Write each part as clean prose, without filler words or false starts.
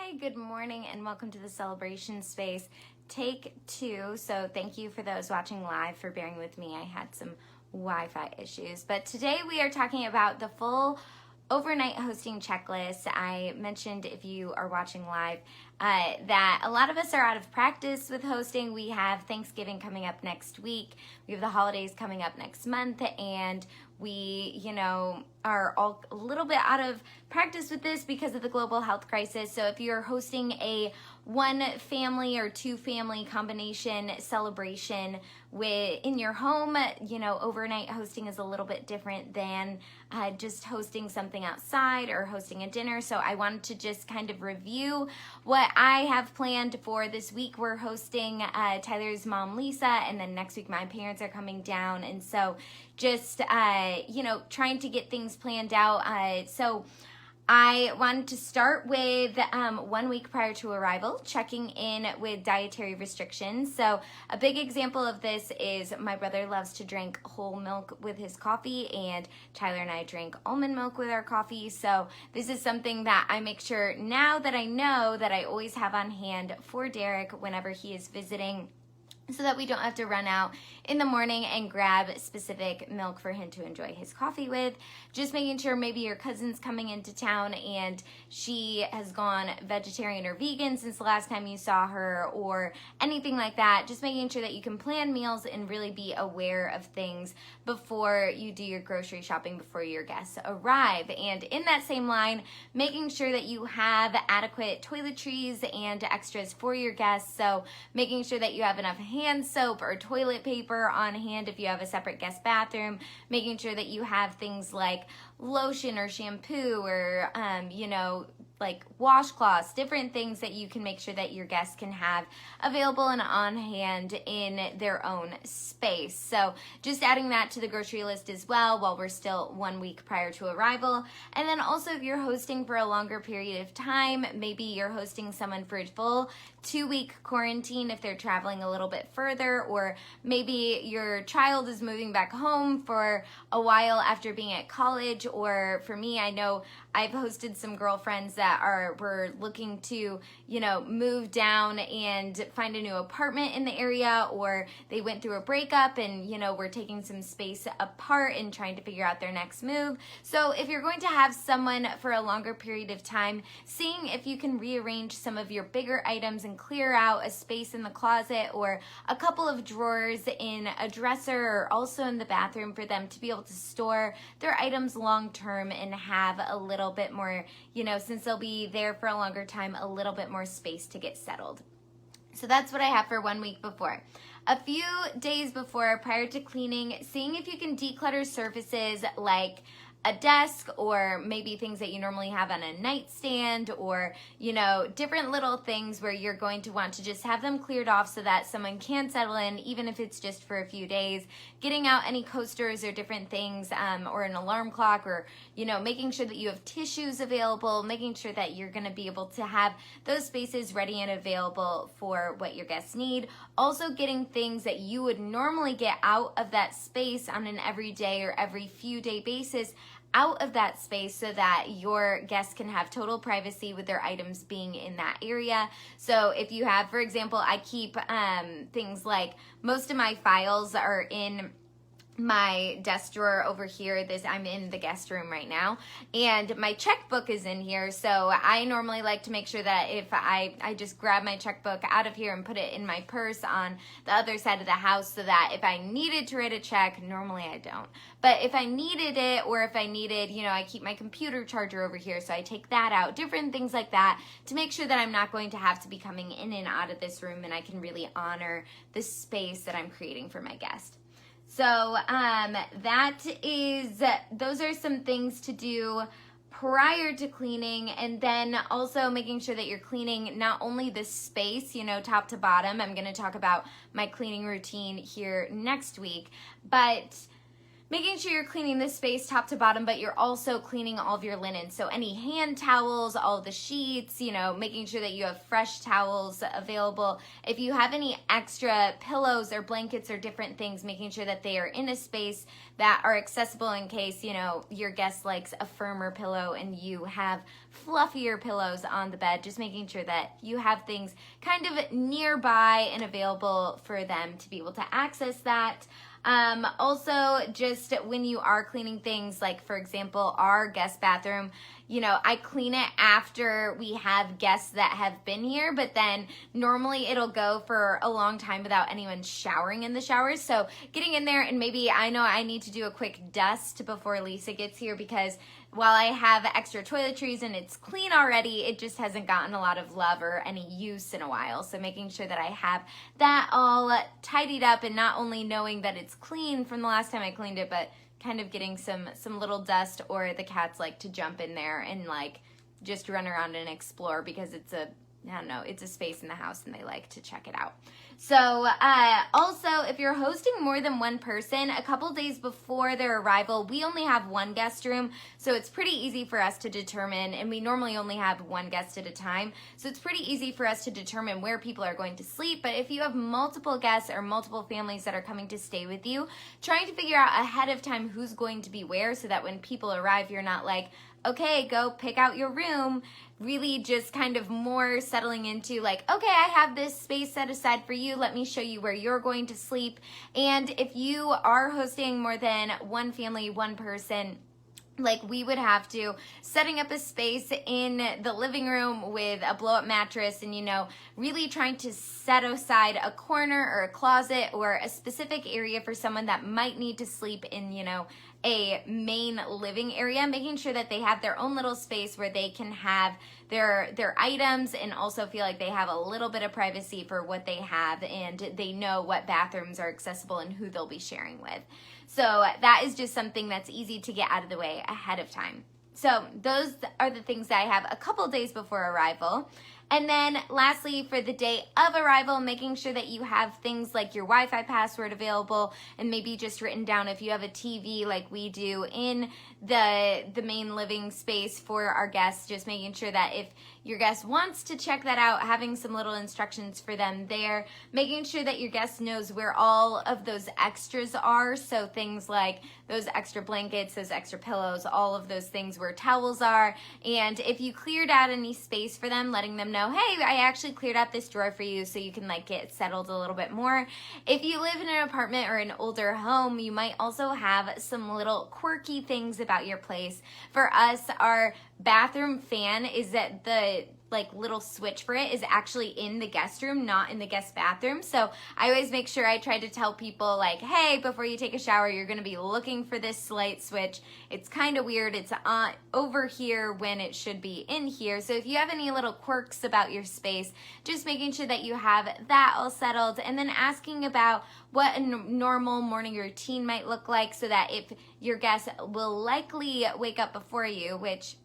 Hi, good morning, and welcome to the Celebration Space Take 2. So thank you for those watching live for bearing with me. I had some Wi-Fi issues. But today we are talking about the full overnight hosting checklist. I mentioned, if you are watching live, that a lot of us are out of practice with hosting. We have Thanksgiving coming up next week. We have the holidays coming up next month, and we, are all a little bit out of practice with this because of the global health crisis. So if you're hosting a one family or two family combination celebration in your home, overnight hosting is a little bit different than just hosting something outside or hosting a dinner. So I wanted to just kind of review what I have planned for this week. We're hosting Tyler's mom, Lisa, and then next week my parents are coming down. And so just, trying to get things planned out. So I wanted to start with 1 week prior to arrival, checking in with dietary restrictions. So a big example of this is my brother loves to drink whole milk with his coffee, and Tyler and I drink almond milk with our coffee. So this is something that I make sure now that I know that I always have on hand for Derek whenever he is visiting, so that we don't have to run out in the morning and grab specific milk for him to enjoy his coffee with. Just making sure maybe your cousin's coming into town and she has gone vegetarian or vegan since the last time you saw her, or anything like that. Just making sure that you can plan meals and really be aware of things before you do your grocery shopping, before your guests arrive. And in that same line, making sure that you have adequate toiletries and extras for your guests. So making sure that you have enough hand soap or toilet paper on hand if you have a separate guest bathroom, making sure that you have things like lotion or shampoo or like washcloths, different things that you can make sure that your guests can have available and on hand in their own space. So just adding that to the grocery list as well while we're still 1 week prior to arrival. And then also, if you're hosting for a longer period of time, maybe you're hosting someone for a full 2-week quarantine if they're traveling a little bit further, or maybe your child is moving back home for a while after being at college. Or for me, I know I've hosted some girlfriends that were looking to, move down and find a new apartment in the area, or they went through a breakup and, we're taking some space apart and trying to figure out their next move. So if you're going to have someone for a longer period of time, seeing if you can rearrange some of your bigger items and clear out a space in the closet or a couple of drawers in a dresser or also in the bathroom for them to be able to store their items long term and have a little bit more, since they'll be there for a longer time, a little bit more space to get settled. So that's what I have for 1 week before. A few days before, prior to cleaning, seeing if you can declutter surfaces like a desk, or maybe things that you normally have on a nightstand, or different little things where you're going to want to just have them cleared off so that someone can settle in, even if it's just for a few days. Getting out any coasters or different things, or an alarm clock, or making sure that you have tissues available, making sure that you're going to be able to have those spaces ready and available for what your guests need. Also getting things that you would normally get out of that space on an everyday or every few day basis out of that space, so that your guests can have total privacy with their items being in that area. So if you have, for example, I keep things like, most of my files are in my desk drawer over here. I'm in the guest room right now, and my checkbook is in here. So I normally like to make sure that if I just grab my checkbook out of here and put it in my purse on the other side of the house, so that if I needed to write a check, normally I don't, but if I needed it, or if I needed, I keep my computer charger over here, so I take that out, different things like that, to make sure that I'm not going to have to be coming in and out of this room, and I can really honor the space that I'm creating for my guest. So those are some things to do prior to cleaning, and then also making sure that you're cleaning not only the space, top to bottom. I'm going to talk about my cleaning routine here next week, but making sure you're cleaning the space top to bottom, but you're also cleaning all of your linen. So any hand towels, all of the sheets, you know, making sure that you have fresh towels available. If you have any extra pillows or blankets or different things, making sure that they are in a space that are accessible in case, you know, your guest likes a firmer pillow and you have fluffier pillows on the bed. Just making sure that you have things kind of nearby and available for them to be able to access that. Also, just when you are cleaning things, like for example, our guest bathroom, you know, I clean it after we have guests that have been here, but then normally it'll go for a long time without anyone showering in the showers. So getting in there, and maybe I know I need to do a quick dust before Lisa gets here, because while I have extra toiletries and it's clean already, it just hasn't gotten a lot of love or any use in a while. So making sure that I have that all tidied up, and not only knowing that it's clean from the last time I cleaned it, but kind of getting some little dust, or the cats like to jump in there and like just run around and explore, because it's a, I don't know, it's a space in the house and they like to check it out. So also, if you're hosting more than one person, a couple days before their arrival, we only have one guest room, so it's pretty easy for us to determine, and we normally only have one guest at a time, so it's pretty easy for us to determine where people are going to sleep. But if you have multiple guests or multiple families that are coming to stay with you, trying to figure out ahead of time who's going to be where, so that when people arrive, you're not like, okay, go pick out your room. Really just kind of more settling into like, okay, I have this space set aside for you. Let me show you where you're going to sleep. And if you are hosting more than one family, one person, like we would have to, setting up a space in the living room with a blow-up mattress, and, you know, really trying to set aside a corner or a closet or a specific area for someone that might need to sleep in, you know, a main living area, making sure that they have their own little space where they can have their items and also feel like they have a little bit of privacy for what they have, and they know what bathrooms are accessible and who they'll be sharing with. So that is just something that's easy to get out of the way ahead of time. So those are the things that I have a couple days before arrival. And then lastly, for the day of arrival, making sure that you have things like your Wi-Fi password available, and maybe just written down if you have a TV like we do in the main living space for our guests, just making sure that if your guest wants to check that out, having some little instructions for them there, making sure that your guest knows where all of those extras are. So things like those extra blankets, those extra pillows, all of those things where towels are. And if you cleared out any space for them, letting them know, hey, I actually cleared out this drawer for you, so you can like get settled a little bit more. If you live in an apartment or an older home, you might also have some little quirky things about your place. For us, our bathroom fan is at the like little switch for it is actually in the guest room, not in the guest bathroom. So I always make sure I try to tell people like, hey, before you take a shower, you're gonna be looking for this light switch. It's kind of weird. It's over here when it should be in here. So if you have any little quirks about your space, just making sure that you have that all settled, and then asking about what a normal morning routine might look like, so that if your guests will likely wake up before you, which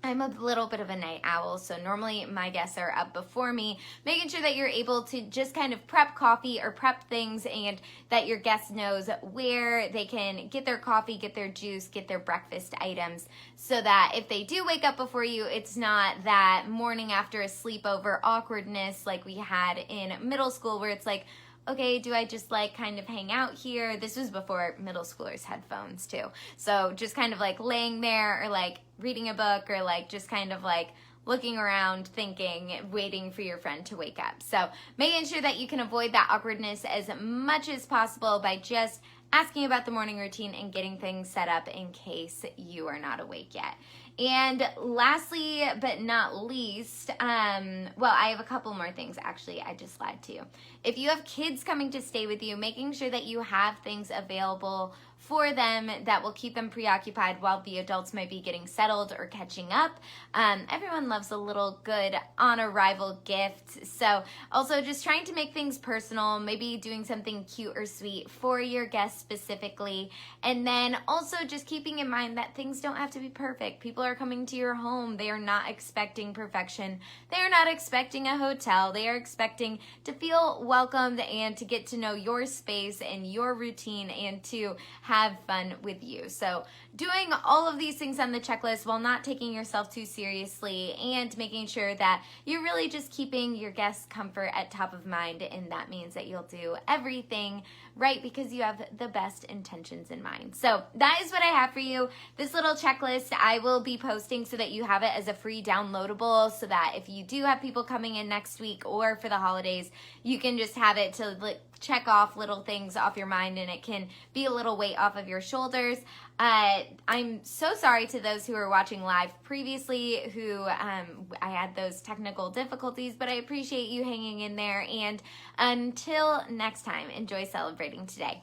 I'm a little bit of a night owl, so normally my guests are up before me, making sure that you're able to just kind of prep coffee or prep things, and that your guest knows where they can get their coffee, get their juice, get their breakfast items, so that if they do wake up before you, it's not that morning after a sleepover awkwardness like we had in middle school, where it's like, okay, do I just like kind of hang out here? This was before middle schoolers had phones too. So just kind of like laying there, or like reading a book, or like just kind of like looking around, thinking, waiting for your friend to wake up. So making sure that you can avoid that awkwardness as much as possible by just asking about the morning routine and getting things set up in case you are not awake yet. And lastly, but not least, well, I have a couple more things actually. I just lied to you. If you have kids coming to stay with you, making sure that you have things available for them that will keep them preoccupied while the adults might be getting settled or catching up. Everyone loves a little good on-arrival gift. So also just trying to make things personal, maybe doing something cute or sweet for your guests specifically. And then also just keeping in mind that things don't have to be perfect. People are coming to your home. They are not expecting perfection. They are not expecting a hotel. They are expecting to feel welcomed and to get to know your space and your routine, and to have have fun with you. So doing all of these things on the checklist while not taking yourself too seriously and making sure that you're really just keeping your guests' comfort at top of mind, and that means that you'll do everything right because you have the best intentions in mind. So that is what I have for you. This little checklist I will be posting so that you have it as a free downloadable, so that if you do have people coming in next week or for the holidays, you can just have it to check off little things off your mind, and it can be a little weight off of your shoulders. I'm so sorry to those who were watching live previously who I had those technical difficulties, but I appreciate you hanging in there. And until next time, enjoy celebrating today.